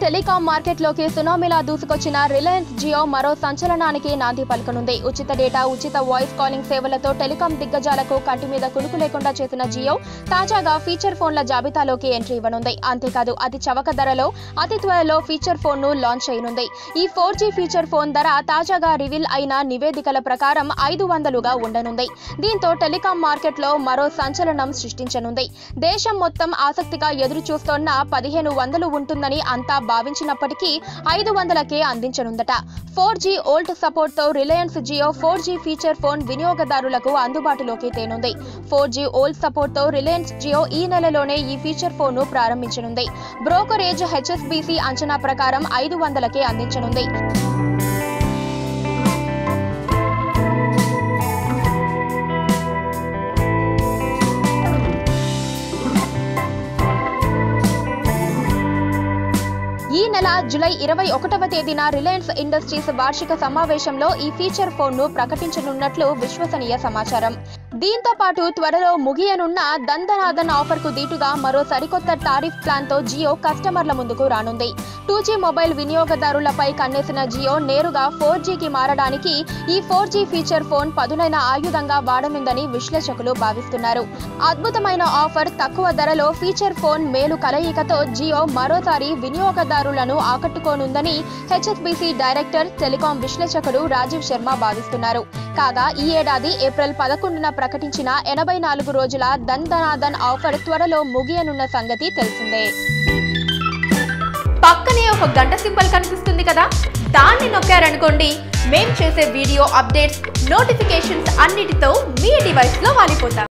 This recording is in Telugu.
టెలికాం మార్కెట్లోకి సునామీలా దూసుకొచ్చిన రిలయన్స్ జియో మరో సంచలనానికి నాంది పలుకనుంది. ఉచిత డేటా, ఉచిత వాయిస్ కాలింగ్ సేవలతో టెలికాం దిగ్గజాలకు కంటి మీద కునుకు లేకుండా చేసిన జియో తాజాగా ఫీచర్ ఫోన్ల జాబితాలోకి ఎంట్రీ ఇవ్వనుంది. అంతేకాదు అతి చవక ధరలో అతి త్వరలో ఫీచర్ ఫోన్ ను లాంచ్ చేయనుంది. ఈ 4G ఫీచర్ ఫోన్ ధర తాజాగా రివీల్ అయిన నివేదికల ప్రకారం 500గా ఉండనుంది. దీంతో టెలికాం మార్కెట్లో మరో సంచలనం సృష్టించనుంది. దేశం మొత్తం ఆసక్తిగా ఎదురు చూస్తోన్న 1500 ఉంటుందని అంతా భావించినప్పటికీ 500కే అందించనుందట. 4G ఓల్ట్ సపోర్ట్ తో Reliance Jio 4G feature phone వినియోగదారులకు అందుబాటులోకి తేనుంది. 4G ఓల్ట్ సపోర్ట్ తో రిలయన్స్ జియో ఈ నెలలోనే ఈ ఫీచర్ ఫోన్ ను ప్రారంభించనుంది. బ్రోకరేజ్ HSBC అంచనా ప్రకారం 500కే అందించనుంది. ఈ నెల జూలై 21వ తేదీన రిలయన్స్ ఇండస్ట్రీస్ వార్షిక సమావేశంలో ఈ ఫీచర్ ఫోన్ ను ప్రకటించనున్నట్లు విశ్వసనీయ సమాచారం. దీంతో పాటు త్వరలో ముగియనున్న దందనాదన్ ఆఫర్ కు దీటుగా మరో సరికొత్త టారిఫ్ ప్లాన్ తో జియో కస్టమర్ల ముందుకు రానుంది. 2G మొబైల్ వినియోగదారులపై కన్నేసిన జియో నేరుగా 4Gకి మారడానికి ఈ 4G ఫీచర్ ఫోన్ పదునైన ఆయుధంగా వాడనుందని విశ్లేషకులు భావిస్తున్నారు. అద్భుతమైన ఆఫర్, తక్కువ ధరలో ఫీచర్ ఫోన్ మేలు కలయికతో జియో మరోసారి వినియోగదారులను ఆకట్టుకోనుందని HSBC డైరెక్టర్, టెలికాం విశ్లేషకుడు రాజీవ్ శర్మ భావిస్తున్నారు. కాగా ఈ ఏడాది ఏప్రిల్ 11న ప్రకటించిన 84 రోజుల దందనాదన్ ఆఫర్ త్వరలో ముగియనున్న సంగతి తెలిసిందే. పక్కనే ఒక గంట సింబల్ కనిపిస్తుంది కదా, దాన్ని నొక్కారనుకోండి, మేం చేసే వీడియో అప్డేట్స్, నోటిఫికేషన్స్ అన్నిటితో మీ డివైస్ లో వాలిపోతాం.